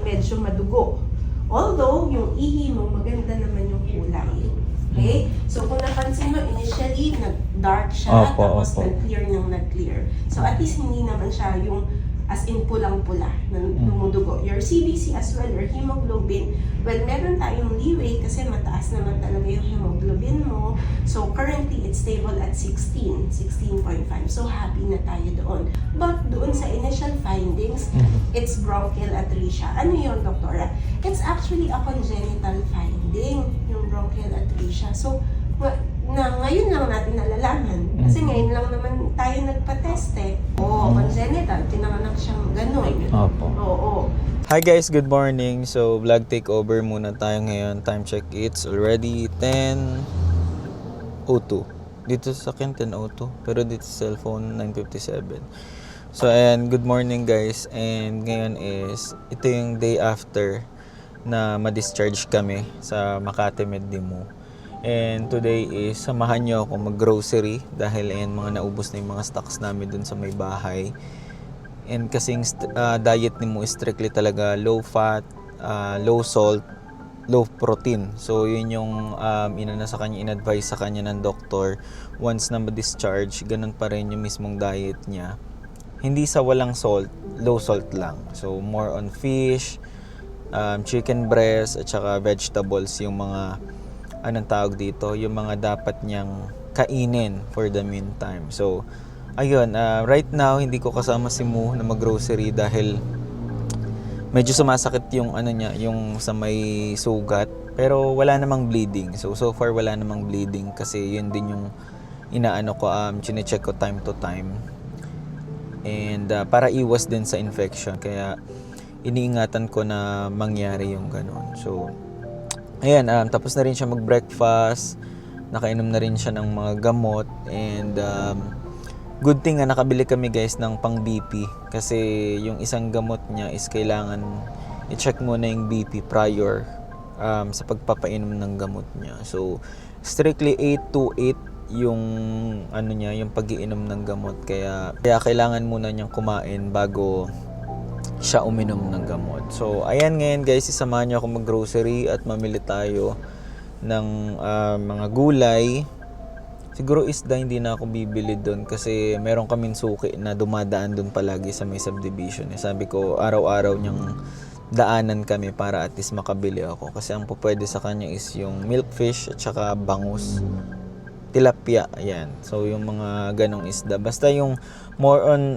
medyo madugo. Although, yung ihi mo, maganda naman yung kulay. Okay? So, kung napansin mo, initially, nag-dark siya, tapos nag-clear niyang nag-clear. So, at least hindi naman siya yung as in pulang-pula na dumudugo. Your CBC as well, your hemoglobin, well, meron tayong leeway kasi mataas naman talaga yung hemoglobin mo. So, currently, it's stable at 16, 16.5. So, happy na tayo doon. But, doon sa initial findings, it's bronchial atresia. Ano yun, doktora? It's actually a congenital finding, yung bronchial atresia. So, ngayon lang natin nalalaman. Kasi ngayon lang naman tayo nagpa-test eh. Congenital, pinanganak siyang gano'n. Opo. Oo. Hi guys, good morning. So, vlog takeover muna tayo ngayon. Time check, it's already 10:02. Dito sa akin 10:02, pero dito sa cellphone 9:57. So, ayan, good morning guys. And ngayon is, ito yung day after na ma-discharge kami sa Makati Medimo. And today is samahan nyo ako mag-grocery dahil ayan, mga naubos na yung mga stocks namin dun sa may bahay. And kasing diet ni mo is strictly talaga low fat, low salt, low protein. So yun yung sa kanya, in-advise sa kanya ng doktor. Once na ma-discharge, ganun pa rin yung mismong diet niya. Hindi sa walang salt, low salt lang. So more on fish, chicken breast, at saka vegetables yung mga anong tawag dito, yung mga dapat niyang kainin for the meantime. So, ayun, right now, hindi ko kasama si Mu na mag-grocery dahil medyo sumasakit yung niya, yung sa may sugat. Pero wala namang bleeding. So far, wala namang bleeding kasi yun din yung chine-check ko time to time. And para iwas din sa infection. Kaya, iniingatan ko na mangyari yung ganun. So, ayan, tapos na rin siya mag-breakfast, nakainom na rin siya ng mga gamot, and good thing nakabili kami guys ng pang BP kasi yung isang gamot niya is kailangan i-check muna yung BP prior sa pagpapainom ng gamot niya. So, strictly 8 to 8 yung yung pag-iinom ng gamot, kaya kailangan muna niyang kumain bago siya uminom ng gamot. So, ayan ngayon guys, isamahan niyo ako mag-grocery at mamili tayo ng mga gulay. Siguro isda hindi na ako bibili doon kasi meron kaming suki na dumadaan doon palagi sa may subdivision. Sabi ko, araw-araw niyang daanan kami para at least makabili ako. Kasi ang pupwede sa kanya is yung milkfish at saka bangus. Tilapia, ayan. So, yung mga ganong isda. Basta yung more on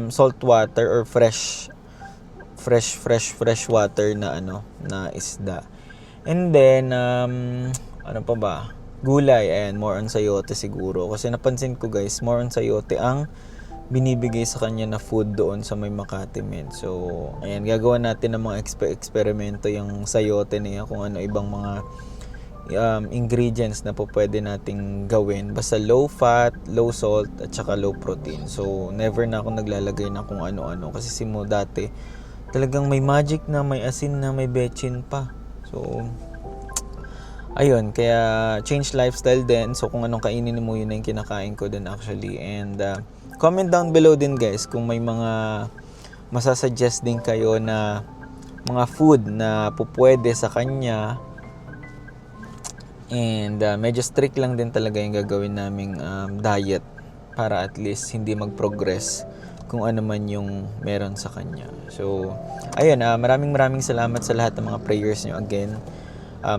salt water or fresh water na na isda. And then ano pa ba? Gulay, and more on sayote siguro kasi napansin ko guys, more on sayote ang binibigay sa kanya na food doon sa may Makati Med. So, ayan, gagawa natin ng mga eksperimento yung sayote niya kung ano ibang mga ingredients na po pwede nating gawin. Basta low fat, low salt, at saka low protein. So, never na ako naglalagay ng kung ano-ano kasi si Mo dati talagang may magic na, may asin na, may bechin pa. So, ayun, kaya change lifestyle din. So, kung anong kainin mo, yun na yung kinakain ko din actually. And comment down below din guys kung may mga masasuggest din kayo na mga food na pupwede sa kanya. And medyo strict lang din talaga yung gagawin naming diet para at least hindi mag-progress kung ano man yung meron sa kanya. So, ayun, maraming salamat sa lahat ng mga prayers nyo again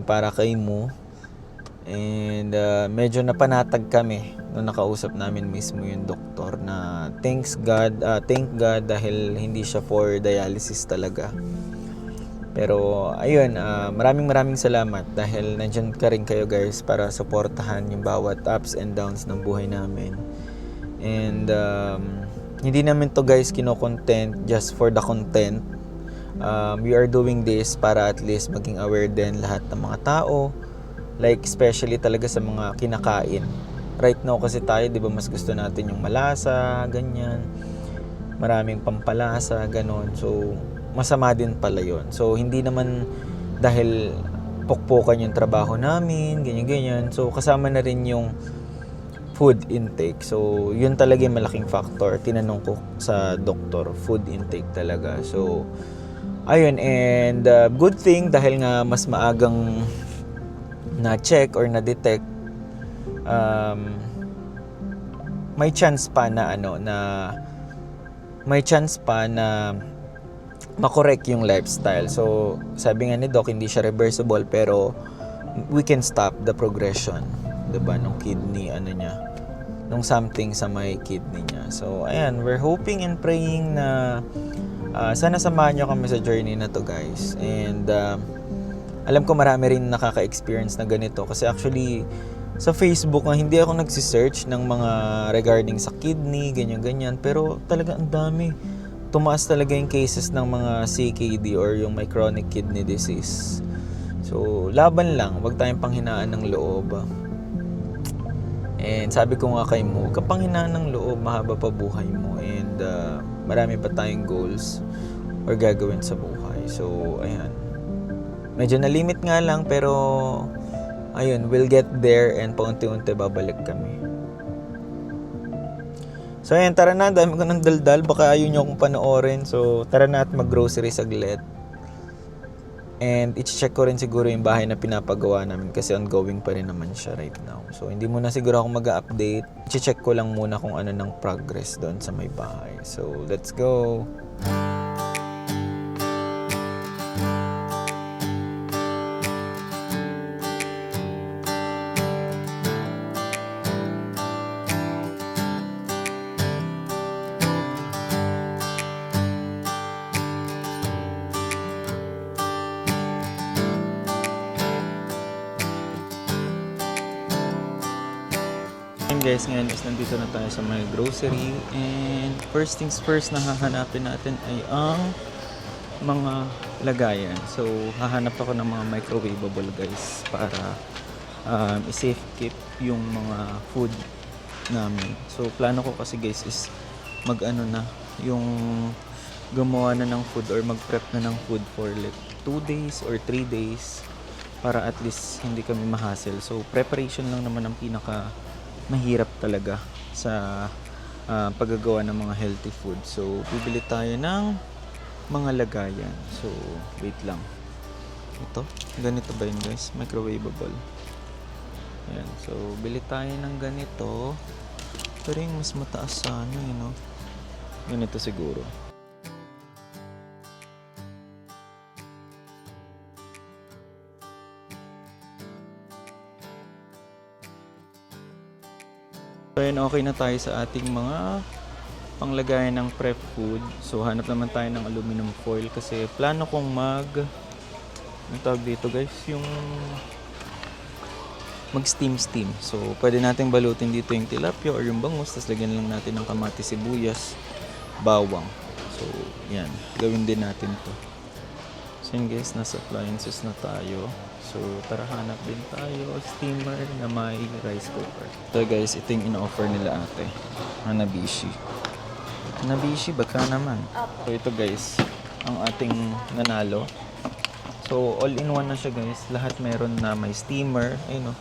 para kay Mu. And medyo napanatag kami nung nakausap namin mismo yung doktor na thank God dahil hindi siya for dialysis talaga. Pero ayun, maraming salamat dahil nandyan ka rin kayo guys para suportahan yung bawat ups and downs ng buhay namin. And hindi namin to guys kino-content just for the content. We are doing this para at least maging aware din lahat ng mga tao, like especially talaga sa mga kinakain. Right now kasi tayo, 'di ba, mas gusto natin yung malasa, ganyan. Maraming pampalasa, ganon. So masama din pala 'yon. So hindi naman dahil pukpukan yung trabaho namin, ganyan. So kasama na rin yung food intake. So, yun talaga yung malaking factor. Tinanong ko sa doktor, food intake talaga. So, Ayun, and good thing dahil nga mas maagang na-check or na-detect, may chance pa na makorek yung lifestyle. So, sabi nga ni Doc, hindi siya reversible pero we can stop the progression, 'di ba, nung kidney nung something sa may kidney niya. So, ayan, we're hoping and praying na sana samahan niyo kami sa journey na to, guys. And alam ko marami rin nakaka-experience na ganito kasi actually sa Facebook nga hindi ako nagsi-search ng mga regarding sa kidney, ganyan-ganyan, pero talaga ang dami. Tumaas talaga yung cases ng mga CKD or yung may chronic kidney disease. So, laban lang, wag tayong panghinaan ng loob. And sabi ko nga kay Mo, huwag ka panghinaan ng loob, mahaba pa buhay mo. And marami pa tayong goals or gagawin sa buhay. So, ayan. Medyo na-limit nga lang, pero ayun, we'll get there and paunti-unti babalik kami. So ayan, tara na, dami ko ng daldal, baka ayaw nyo akong panoorin. So tara na at mag-grocery saglit. And i-check ko rin siguro yung bahay na pinapagawa namin kasi ongoing pa rin naman siya right now. So hindi muna siguro ako mag-update. I-check ko lang muna kung ano ng progress doon sa may bahay. So let's go! Guys, ngayon is nandito na tayo sa may grocery, and first things first na hahanapin natin ay ang mga lagayan. So hahanap ako ng mga microwavable, guys, para i-safe keep yung mga food namin. So plano ko kasi, guys, is yung gumawa na ng food or mag-prep na ng food for like 2 days or 3 days para at least hindi kami ma-hassle. So preparation lang naman ang pinaka mahirap talaga sa paggagawa ng mga healthy food. So, bibili tayo ng mga lagayan. So, wait lang. Ito, ganito ba yun, guys? Microwavable. Ayan. So, bili tayo ng ganito. Pero yung mas mataas sa ganito siguro. So yun, okay na tayo sa ating mga panglagayan ng prep food. So hanap naman tayo ng aluminum foil kasi plano kong ang tawag dito, guys, yung mag-steam. So pwede nating balutin dito yung tilapia or yung bangus, tapos lagyan lang natin ng kamatis, sibuyas, bawang. So yan, gawin din natin to. So yun, guys, nasa appliances na tayo. So, tara, hanap din tayo steamer na may rice cooker. So guys, ito yung ino-offer nila ate. Hanabishi. Hanabishi, baka naman. So ito, guys, ang ating nanalo. So all-in-one na siya, guys. Lahat meron na may steamer. Ayun,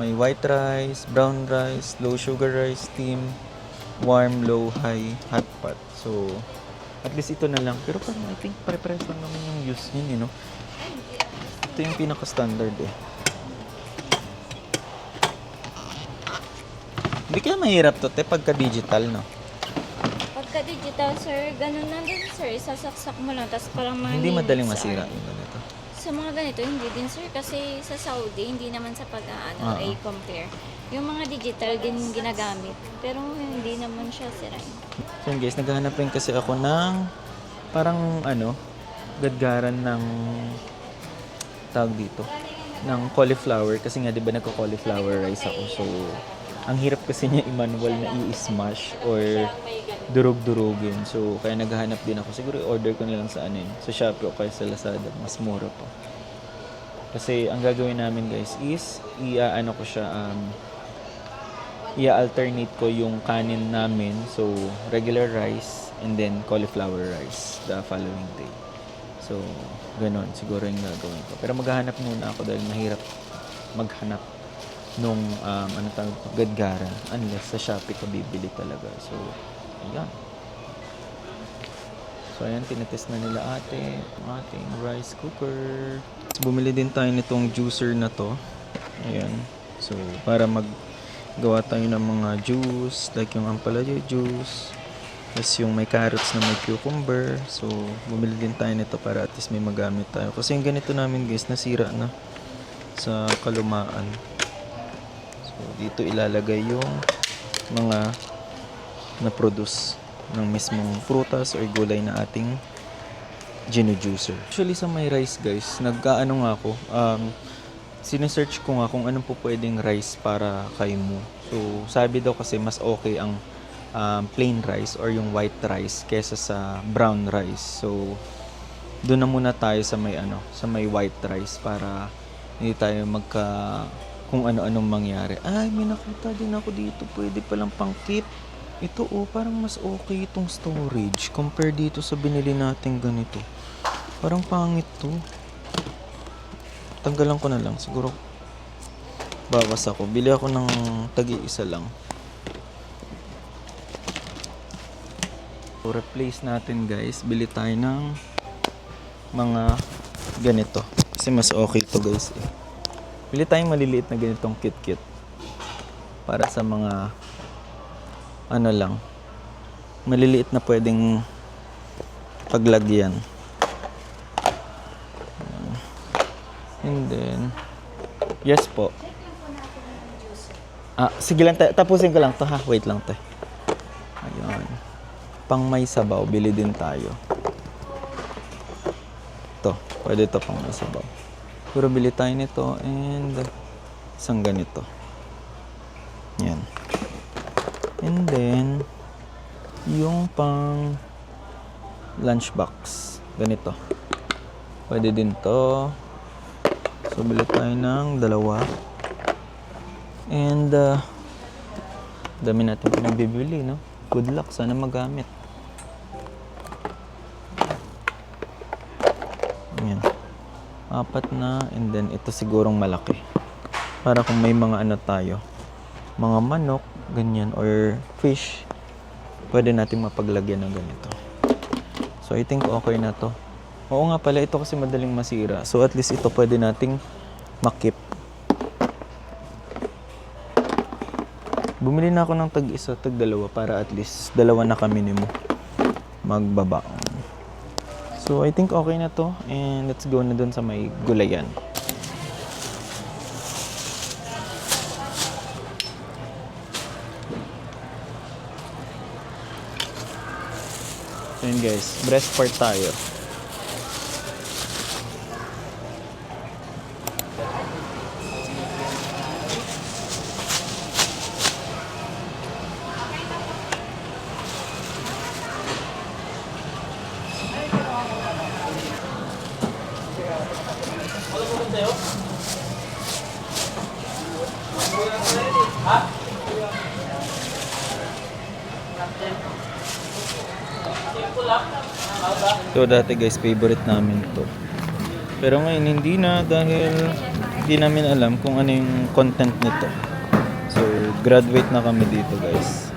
may white rice, brown rice, low sugar rice, steam, warm, low, high, hot pot. So at least ito na lang. Pero parang I think pare-pares lang naman yung use niya, Ito yung pinaka-standard Hindi kaya mahirap to, pagka-digital, no? Pagka-digital, sir, ganun lang din, sir. Isasaksak mo lang, tapos parang mga Hindi madaling minutes, masira yung ganito. Sa mga ganito, hindi din, sir. Kasi sa Saudi, hindi naman sa ay compare. Yung mga digital din ginagamit. Pero hindi naman siya sira. So yun, guys, naghahanap rin kasi ako ng parang gadgaran ng tawag dito ng cauliflower kasi nga 'di ba nagko-cauliflower rice ako. So ang hirap kasi niya i-manual na i-smash or durog-durogin. So kaya naghahanap din ako. Siguro i-order ko na lang sa sa Shopee o kaya sa Lazada, mas mura pa. Kasi ang gagawin namin, guys, is i-alternate ko yung kanin namin. So regular rice and then cauliflower rice the following day. So, ganon. Siguro yung gagawin ko. Pero maghahanap muna ako dahil mahirap maghanap nung gadgaran. Unless sa Shopee ka bibili talaga. So, ayan. So ayan, tinetest na nila ate ang ating rice cooker. Bumili din tayo nitong juicer na to. Ayan. So para maggawa tayo ng mga juice, like yung ampalaya juice. Tapos yung may carrots na may cucumber. So bumili din tayo nito para at least may magamit tayo. Kasi yung ganito namin guys, nasira na sa kalumaan. So dito ilalagay yung mga na-produce ng mismong prutas o gulay na ating ginu-juicer. Actually sa may rice guys, nagkaano nga ako, sinesearch ko nga kung anong po pwedeng rice para kay mo. So sabi daw kasi mas okay ang plain rice or yung white rice kesa sa brown rice. So doon na muna tayo sa may white rice para hindi tayo kung ano-anong mangyari. Ay, may nakita din ako dito, pwede palang pang-keep. Ito parang mas okay itong storage compare dito sa binili natin ganito. Parang pangit to. Tanggalan ko na lang. Siguro bawas ako. Bili ako ng tagi-isa lang. So, replace natin guys. Bili tayo ng mga ganito. Kasi mas okay to guys. Bili tayong maliliit na ganitong kit-kit. Para sa mga lang, maliliit na pwedeng paglagyan. And then, yes po. Sige lang tayo. Tapusin ko lang to ha. Wait lang tayo. Ayun. Pang may sabaw, bili din tayo. To, pwede to pang may sabaw. Pero bili tayo nito and isang ganito. Yan. And then, yung pang lunchbox. Ganito. Pwede din to. So, bili tayo ng dalawa. And, dami natin pinagbibili, no? Good luck. Sana magamit. Ayan. 4 na. And then, ito sigurong malaki. Para kung may mga tayo. Mga manok, ganyan, or fish, pwede natin mapaglagyan ng ganito. So, I think okay na to. Oo nga pala, ito kasi madaling masira. So, at least ito pwede nating makip. Bumili na ako ng tag-isa, tag-dalawa para at least dalawa na kami ni mo magbabaon. So, I think okay na to. And let's go na dun sa may gulayan. Ayan guys, breast part tayo. So dati guys, favorite namin to. Pero ngayon hindi na dahil hindi namin alam kung ano yung content nito. So graduate na kami dito guys.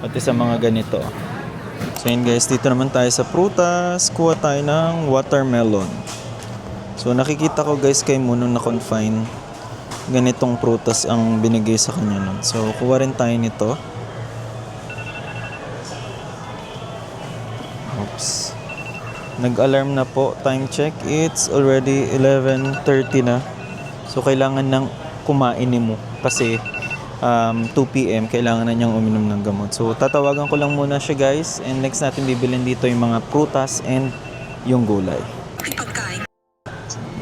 Pati sa mga ganito. So yun guys, dito naman tayo sa prutas. Kuha tayo ng watermelon. So nakikita ko guys kay Muno na confine. Ganitong prutas ang binigay sa kanya nun. So kuha rin tayo nito. Oops. Nag-alarm na po. Time check. It's already 11:30 na. So, kailangan nang kumain ni mo. Kasi 2 p.m. kailangan na niyang uminom ng gamot. So, tatawagan ko lang muna siya guys. And next natin bibilin dito yung mga prutas and yung gulay.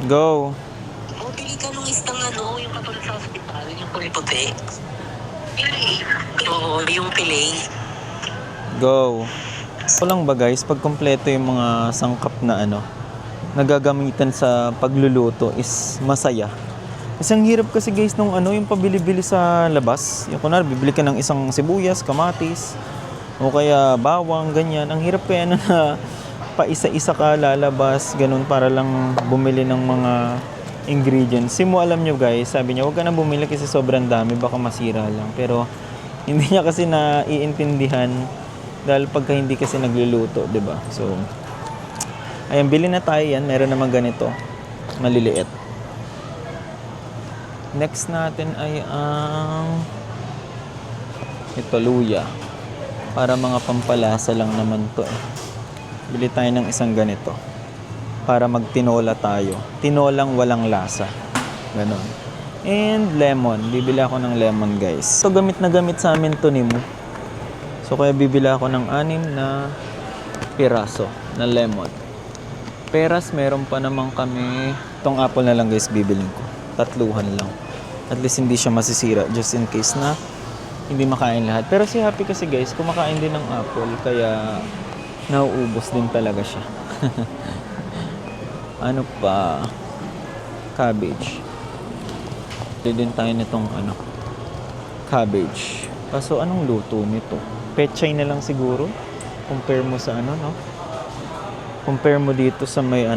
Go! Bili ka nung isang yung katulad sa hospital, yung puti-puti. Oo, yung pilay. Go! Ako lang ba guys, pag kompleto yung mga sangkap na nagagamitan sa pagluluto is masaya. Kasi ang hirap kasi guys nung yung pabili-bili sa labas. Yung kunwari, bibili ka ng isang sibuyas, kamatis, o kaya bawang, ganyan. Ang hirap kaya na pa isa-isa ka lalabas, ganun, para lang bumili ng mga ingredients. Si mo, alam nyo guys, sabi niya, huwag ka na bumili kasi sobrang dami, baka masira lang. Pero hindi niya kasi naiintindihan Dahil pagka hindi kasi nagluluto, di ba? So, ayan, bili na tayo yan. Meron naman ganito. Maliliit. Next natin ay ang ito, luya. Para mga pampalasa lang naman to eh. Bili tayo ng isang ganito. Para magtinola tayo. Tinolang walang lasa. Ganon. And lemon. Bibili ako ng lemon, guys. So, gamit na gamit sa amin to ni Mo. So, kaya bibili ako ng 6 na piraso na lemon. Peras, meron pa naman kami. Itong apple na lang, guys, bibiling ko. 3 lang. At least hindi siya masisira. Just in case na hindi makain lahat. Pero si Happy kasi, guys, kumakain din ng apple. Kaya nauubos din talaga siya. Ano pa? Cabbage. Bili din tayo nitong cabbage. Kaso anong luto nito? Pechay na lang siguro. Compare mo sa no? Compare mo dito sa may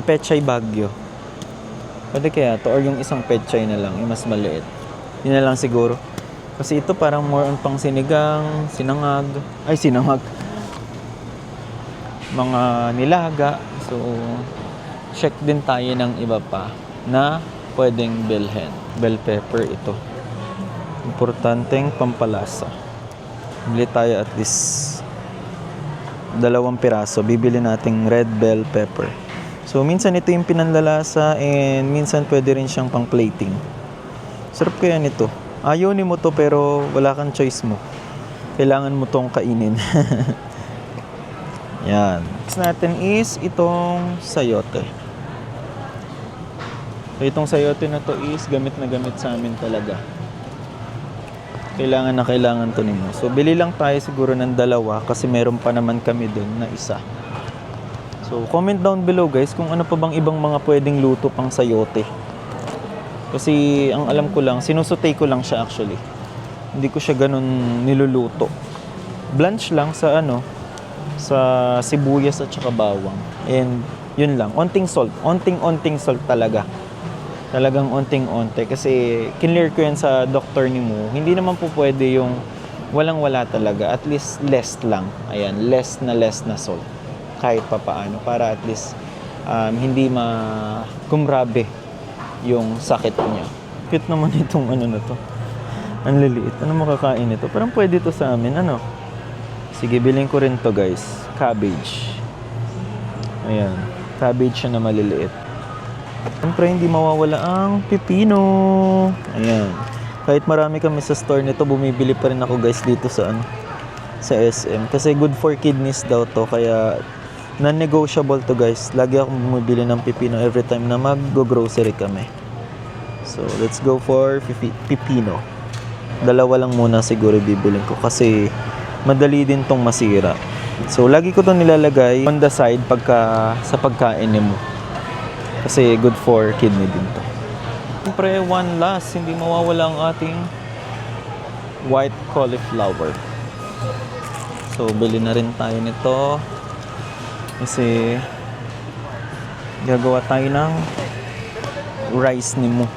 pechay Baguio. Pwede kaya to, or yung isang pechay na lang, yung mas maliit. Yun na lang siguro. Kasi ito parang more on pang sinigang, sinangag. Mga nilaga. So, check din tayo ng iba pa na pwedeng bilhin. Bell pepper ito. Importanteng pampalasa. Bili tayo at least 2 piraso. Bibili nating red bell pepper. So, minsan ito yung pinanlalasa and minsan pwede rin siyang pang plating. Sarap kaya nito. Ayaw ni mo to pero wala kang choice mo. Kailangan mo tong kainin. Yan. Next natin is itong sayote. So, itong sayote na to is gamit na gamit sa amin talaga. Kailangan na kailangan to nimo. So, bili lang tayo siguro ng 2 kasi meron pa naman kami dun na isa. So, comment down below, guys, kung ano pa bang ibang mga pwedeng luto pang sayote. Kasi, ang alam ko lang, sinusutay ko lang siya actually. Hindi ko siya ganun niluluto. Blanch lang sa sa sibuyas at saka bawang. And yun lang, onting salt. Onting salt talaga. Talagang onting-onte. Kasi kinlear ko yan sa doktor ni Mo. Hindi naman po pwede yung walang-wala talaga. At least less lang. Ayan, less na salt. Kahit pa paano. Para at least hindi kumrabe yung sakit niya. Cute naman itong na to. Ang liliit. Ano makakain ito? Parang pwede to sa amin. Sige, bilhin ko rin to, guys. Cabbage. Ayan. Cabbage siya na maliliit. Siyempre, hindi mawawala ang pipino. Ayan. Kahit marami kami sa store nito, bumibili pa rin ako, guys, dito sa sa SM. Kasi good for kidneys daw to. Kaya non-negotiable to, guys. Lagi akong bumibili ng pipino every time na mag-grocery kami. So, let's go for pipino. 2 lang muna siguro bibilin ko kasi madali din tong masira. So, lagi ko itong nilalagay on the side sa pagkain mo. Kasi good for kidney din to. Siyempre, one last, hindi mawawala ang ating white cauliflower. So, bili na rin tayo nito. Kasi, gagawa tayo ng rice ni Mo.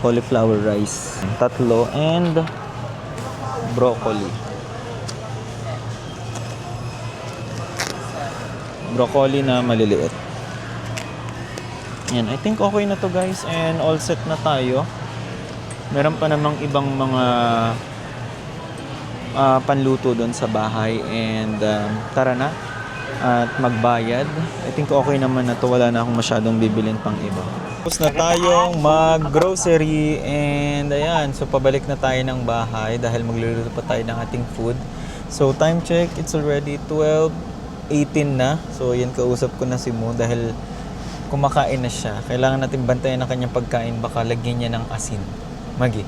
Cauliflower rice. 3 and broccoli. Broccoli na maliliit. Yan, I think okay na to, guys, and all set na tayo. Meron pa namang ibang mga panluto doon sa bahay and tara na at magbayad. I think okay naman na to, wala na akong masyadong bibilin pang iba. Tapos na tayong mag-grocery and ayan, so pabalik na tayo ng bahay dahil magluluto pa tayo ng ating food. So time check, it's already 12:18 na. So yan, kausap ko na si Mo dahil kumakain na siya. Kailangan natin bantayan ang kanyang pagkain, baka lagyan niya ng asin. Magi.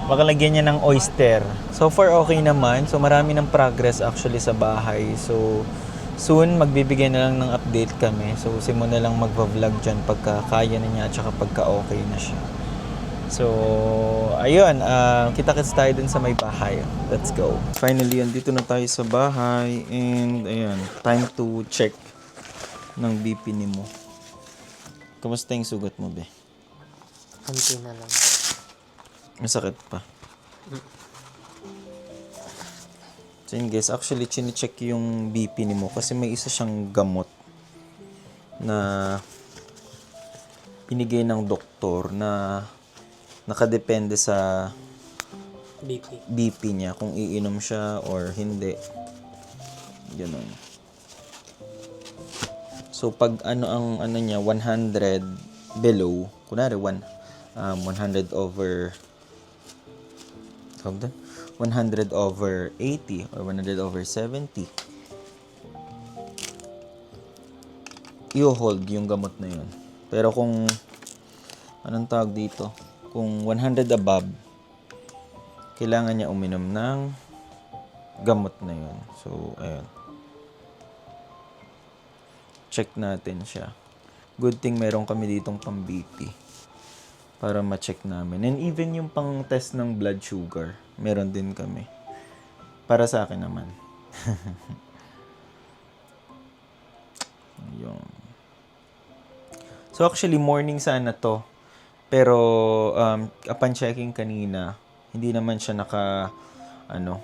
Baka lagyan niya ng oyster. So far okay naman. So marami ng progress actually sa bahay. So soon magbibigay na lang ng update kami. So Simon na lang magva-vlog dyan pagka kaya na niya at saka pagka okay na siya. So ayun, kita-kits tayo dun sa may bahay. Let's go. Finally, andito na tayo sa bahay and ayan, time to check ng BP ni Mo. Kamusta yung sugat mo, be? Konti na lang. Masakit pa. So yun guys, actually chine-check yung BP ni mo kasi may isa siyang gamot na binigay ng doktor na nakadepende sa BP niya kung iinom siya or hindi. Ganun. So pag ang ano niya 100 below, kunwari 100 over 100 over 80 or 100 over 70, i-hold yung gamot na yun. Pero kung anong tawag dito, kung 100 above, kailangan niya uminom ng gamot na yun. So ayun, check natin siya. Good thing meron kami ditong pang BP para ma-check namin. And even yung pang test ng blood sugar, meron din kami. Para sa akin naman. Yung. So actually morning sana to. Pero upon checking kanina, hindi naman siya naka 100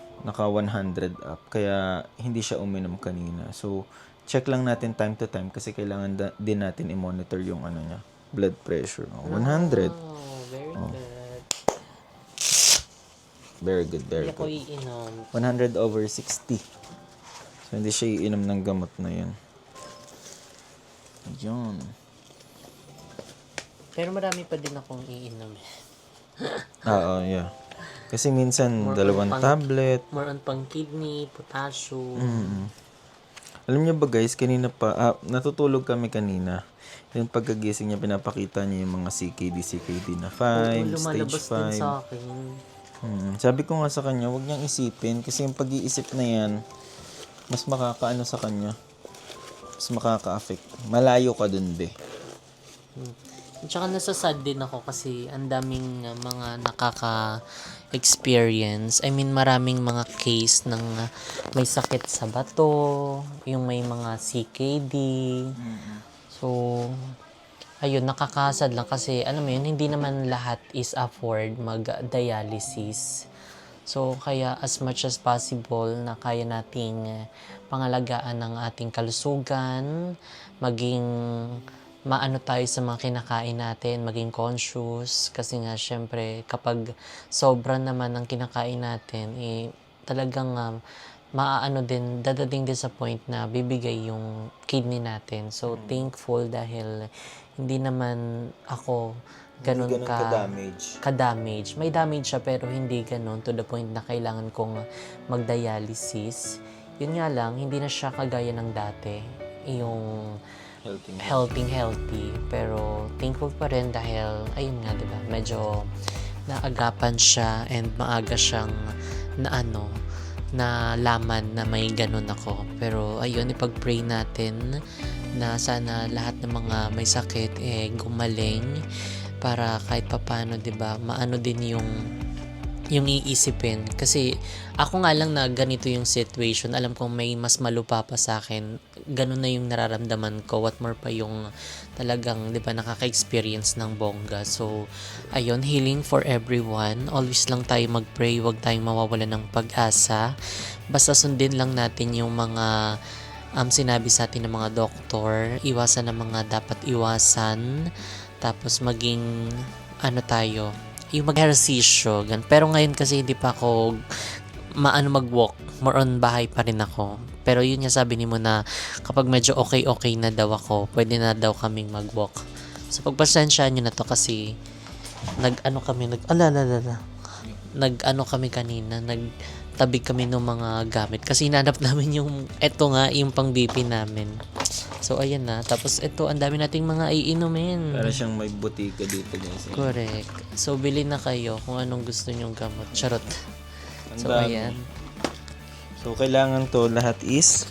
up. Kaya hindi siya uminom kanina. So check lang natin time to time kasi kailangan din natin i-monitor yung niya, blood pressure. 100. Oh, very good. Very good, very Hindi ako good. iinom. 100 over 60. So, hindi siya iinom ng gamot na yun. Yun. Pero marami pa din akong iinom. Oo, yeah. Kasi minsan, More dalawang on pang- tablet. More on pang kidney, potassium. Alam niyo ba guys, kanina pa, natutulog kami kanina. Yung pagkagising niya, pinapakita niya yung mga CKD na 5, stage lumalabas din 5. sa akin. Sabi ko nga sa kanya, huwag niyang isipin kasi yung pag-iisip na yan, mas makakaano sa kanya. Mas makaka-affect. Malayo ka dun, be. Tsaka nasasad din ako kasi ang daming mga nakaka-experience. I mean, maraming mga case ng may sakit sa bato, yung may mga CKD. So, ayun, nakakasad lang kasi, alam mo yun, hindi naman lahat is afford mag-dialysis. So, kaya as much as possible na kaya nating pangalagaan ng ating kalusugan, maging maano tayo sa mga kinakain natin, maging conscious. Kasi nga, syempre, kapag sobra naman ang kinakain natin, talagang maaano din, dadating din sa point na bibigay yung kidney natin. So, thankful dahil hindi naman ako ganun Hindi ganun ka-damage. ka-damage. May damage siya pero hindi ganun to the point na kailangan kong mag-dialysis. Yun nga lang, hindi na siya kagaya ng dati. Yung healthy. Pero thankful pa rin dahil, ayun nga, diba, medyo naagapan siya and maaga siyang na laman na may ganun ako. Pero ayun, ipag-pray natin na sana lahat ng mga may sakit gumaling para kahit papano, 'di ba, maano din yung iisipin. Kasi ako nga lang na ganito yung situation, alam kong may mas malupa pa sa akin. Ganun na yung nararamdaman ko. What more pa yung talagang, 'di ba, nakaka-experience ng bongga. So, ayun, healing for everyone. Always lang tayo mag-pray, wag tayong mawawalan ng pag-asa. Basta sundin lang natin yung mga sinabi sa atin ng mga doktor, iwasan ang mga dapat iwasan, tapos maging tayo, yung mag-ehersisyo. Pero ngayon kasi hindi pa ako mag-walk, more on bahay pa rin ako. Pero yun nga, sabi ni mo na kapag medyo okay na daw ako, pwede na daw kaming mag-walk. So pagpasensyaan nyo na to kasi kami kanina, nagtabi kami ng mga gamit kasi hinanap namin yung yung pang BP namin. So ayan na, tapos ito ang dami nating mga iinumin. Para siyang may butika dito guys. Correct. So bili na kayo kung anong gusto nyong gamot. Charot. So ayan. So kailangan to lahat is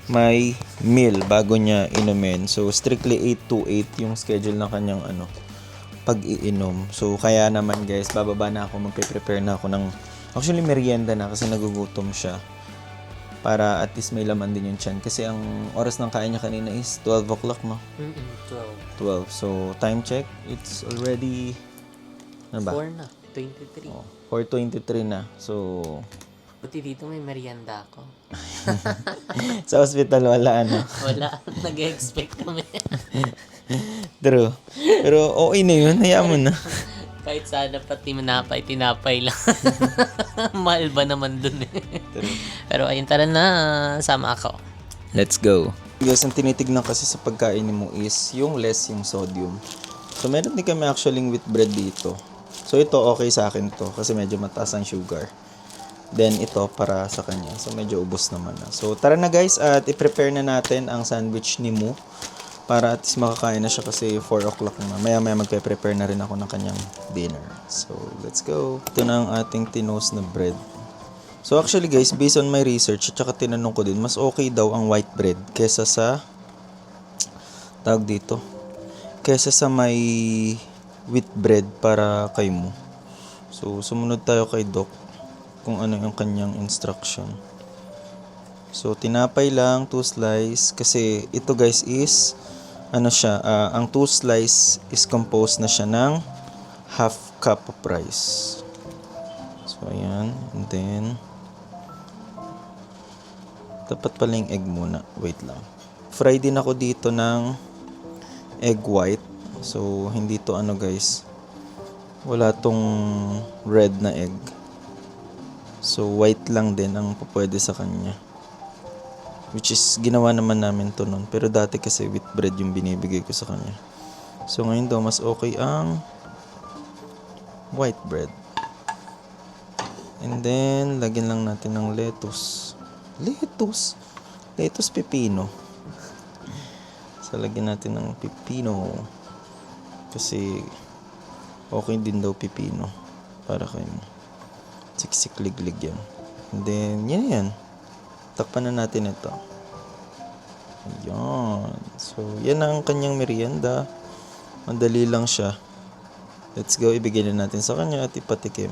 may meal bago niya inumin. So strictly 8 to 8 yung schedule ng kanyang pag-iinom. So kaya naman guys, bababa na ako, magpe-prepare na ako ng actually merienda na kasi nagugutom siya. Para at least may laman din yung tiyan. Kasi ang oras ng kain niya kanina is 12 o'clock, no? 12. So, time check, it's already, ano ba? 4 na, 23. Oh, 4:23 na. So, Buti dito may merienda ako. Sa hospital wala ano. Wala, nag-expect kami. True. Pero okay na yun, hayaan mo na. Kahit sana pati tinapay lang. Mahal ba naman dun eh. Pero ayun, tara na, sama ako. Let's go. Guys, ang tinitignan kasi sa pagkain mo is yung less yung sodium. So meron din kami actually wheat bread dito. So ito okay sa akin to kasi medyo mataas ang sugar. Then ito para sa kanya. So medyo ubos naman na. So tara na guys at i-prepare na natin ang sandwich ni Mu. Para at least makakain na siya kasi 4 o'clock na. Maya-maya magpe-prepare na rin ako ng kanyang dinner. So let's go. Ito na ang ating tinos na bread. So actually guys, based on my research at saka tinanong ko din, mas okay daw ang white bread kesa sa tawag dito. Kesa sa may wheat bread para kay Mu. So sumunod tayo kay Doc kung ano yung kanyang instruction. So tinapay lang 2 slice kasi ito guys is ano siya, ang 2 slice is composed na siya ng half cup of rice. So ayan, and then dapat pala yung egg muna. Wait lang. Fry din ako dito ng egg white. So hindi to ano guys, wala tong red na egg. So white lang din ang pwede sa kanya. Which is ginawa naman namin to noon. Pero dati kasi wheat bread yung binibigay ko sa kanya. So ngayon daw mas okay ang white bread. And then lagyan lang natin ng lettuce. Lettuce pepino. So lagyan natin ng pepino. Kasi okay din daw pepino para kayo. Siksik liglig yan. And then yan. Takpan na natin ito. Ayan. So yan ang kanyang merienda. Madali lang siya. Let's go. Ibigay na natin sa kanya at ipatikim.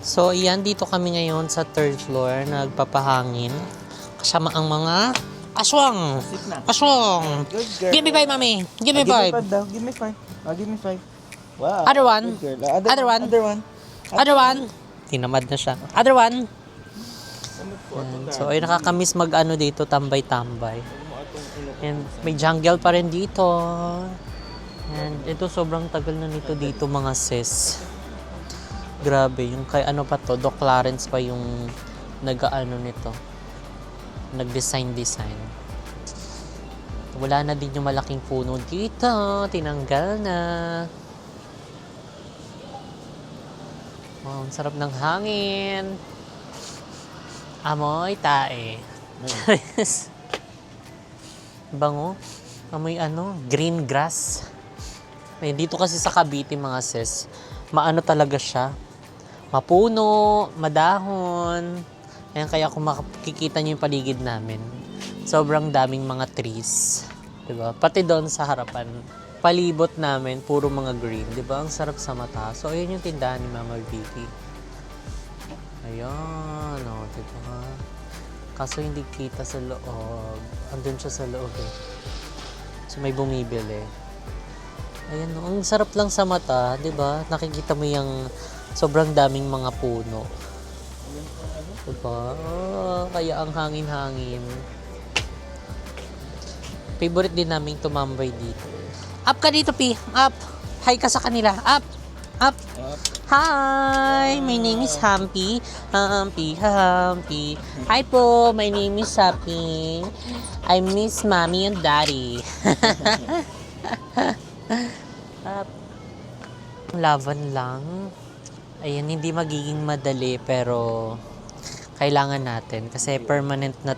So, iyan, dito kami ngayon sa 3rd floor, nagpapahangin. Kasama ang mga aswang! Aswang! Good girl. Give me 5, mami! Give me 5! Give me 5. Give me 5. Wow. Other one. Good girl. Other one. Other one! Tinamad na siya. Other one! Yan. So, ay nakakamiss mag-ano dito, tambay-tambay. And may jungle pa rin dito. And ito, sobrang tagal na nito dito, mga sis. Grabe, yung kay ano pa to, Doc Clarence pa yung nag-ano nito. Nag-design. Wala na din yung malaking puno dito. Tinanggal na. Wow, ang sarap ng hangin. Amoy tae. Bango. Amoy green grass. Eh, dito kasi sa Cavite mga sis, maano talaga siya. Mapuno, madahon. Ayan, kaya kung makikita nyo yung paligid namin, sobrang daming mga trees. Diba? Pati doon sa harapan, palibot namin, puro mga green. Diba? Ang sarap sa mata. So, ayun yung tindahan ni Mama Vicky. Ayan, diba? Kaso hindi kita sa loob. Andun siya sa loob eh. So, may bumibili. Ayan, ang sarap lang sa mata, 'di ba? Nakikita mo yung sobrang daming mga puno. Diba? Kaya ang hangin-hangin. Favorite din naming tumambay dito. Up ka dito, Pi. Up. Hi ka sa kanila. Up. Up. Hi, my name is Humpy. Humpy. Hi po, my name is Happy. I miss Mommy and Daddy. Laban lang. Ayan, hindi magiging madali pero kailangan natin kasi permanent na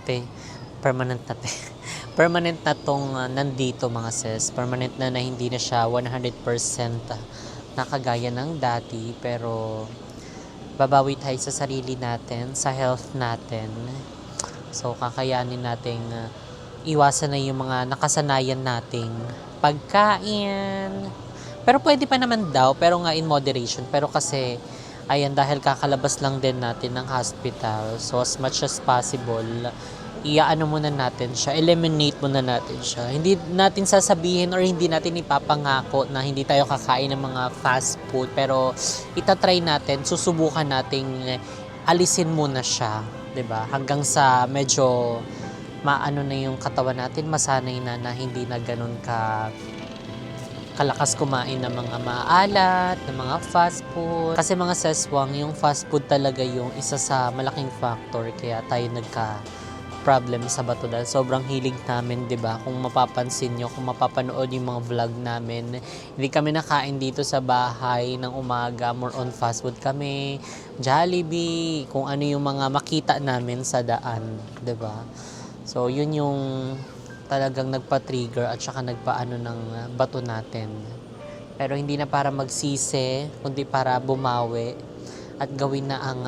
tong nandito mga sis. Permanent na hindi na siya 100% nakagaya ng dati pero babawi tayo sa sarili natin, sa health natin. So kakayanin nating iwasan na yung mga nakasanayan nating pagkain. Pero pwede pa naman daw, pero nga in moderation. Pero kasi Ayan, dahil kakalabas lang din natin ng hospital. So, as much as possible, iaano muna natin siya, eliminate muna natin siya. Hindi natin sasabihin or hindi natin ipapangako na hindi tayo kakain ng mga fast food, pero itatry natin, susubukan nating alisin muna siya, 'di ba? Hanggang sa medyo maano na yung katawan natin, masanay na hindi na ganun kalakas kumain ng mga maalat, ng mga fast food. Kasi mga seswang, yung fast food talaga yung isa sa malaking factor kaya tayo problem sa bato dahil sobrang hilig namin, 'di ba? Kung mapapansin nyo, kung mapapanood yung mga vlog namin, hindi kami nakain dito sa bahay ng umaga, more on fast food kami, Jollibee, kung ano yung mga makita namin sa daan, 'di ba? So, yun yung talagang nagpa-trigger at saka nagpaano ng bato natin. Pero hindi na para magsisi, kundi para bumawi at gawin na ang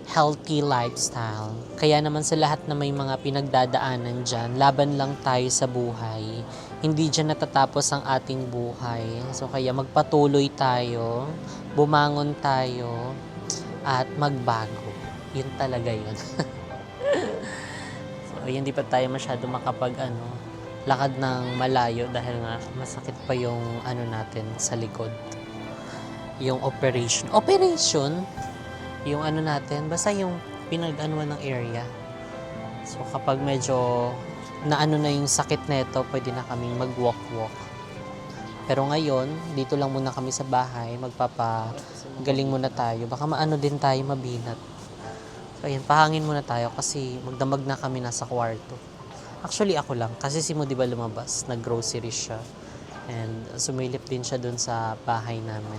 healthy lifestyle. Kaya naman sa lahat na may mga pinagdadaanan dyan, laban lang tayo sa buhay. Hindi dyan natatapos ang ating buhay. So kaya magpatuloy tayo, bumangon tayo, at magbago. Yun talaga yun. So hindi pa tayo masyado lakad ng malayo dahil nga masakit pa yung natin sa likod. Yung operation, yung natin, basta yung pinag-anuan ng area. So kapag medyo na yung sakit nito, pwede na kaming mag-walk-walk. Pero ngayon, dito lang muna kami sa bahay, magpapagaling muna tayo. Baka din tayo mabinat. So ayan, pahangin muna tayo kasi magdamag na kami nasa kwarto. Actually ako lang, kasi si Mo di ba lumabas, nag-grocery siya. And sumilip din siya dun sa bahay namin.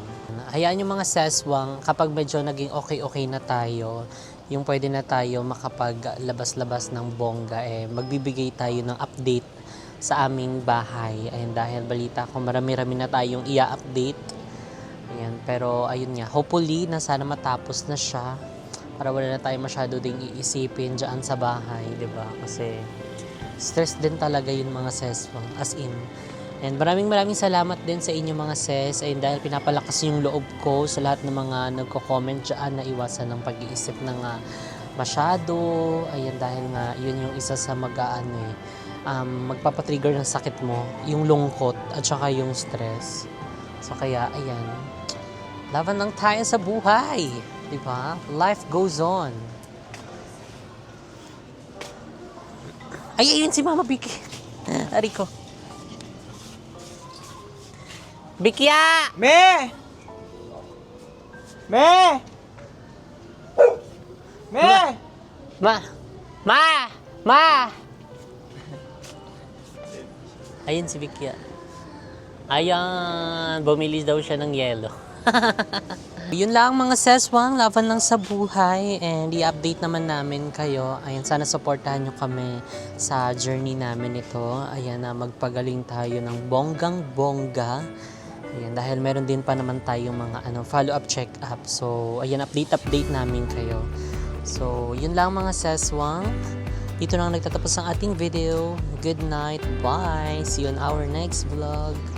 Hayaan yung mga seswang, kapag medyo naging okay na tayo, yung pwede na tayo makapaglabas-labas ng bongga, magbibigay tayo ng update sa aming bahay. Ayan, dahil balita ko marami-rami na tayong i-update. Ayan, pero ayun nga, hopefully na sana matapos na siya para wala na tayo masyado ding iisipin dyan sa bahay, di ba? Kasi stress din talaga yung mga seswang, as in. And maraming salamat din sa inyo mga ses. Ayun, dahil pinapalakas yung loob ko sa lahat ng mga nagko-comment dyan na iwasan ng pag-iisip ng masyado. Ayun, dahil nga yun yung isa sa magpapatrigger ng sakit mo, yung lungkot at saka yung stress. So kaya ayan, laban lang tayo sa buhay, di ba? Life goes on. Ayun si Mama Vicky. Ariko. Bikya! Me! Ma! Ayun si Bikya. Ayan, bumili daw siya ng yelo. Yun lang mga seswang, laban lang sa buhay, and i-update naman namin kayo. Ayan, sana supportahan nyo kami sa journey namin ito. Ayan, magpagaling tayo ng bonggang-bongga. Ayan, dahil meron din pa naman tayong mga follow-up check-up. So, ayan, update namin kayo. So, yun lang mga seswang. Dito lang nagtatapos ang ating video. Good night. Bye. See you on our next vlog.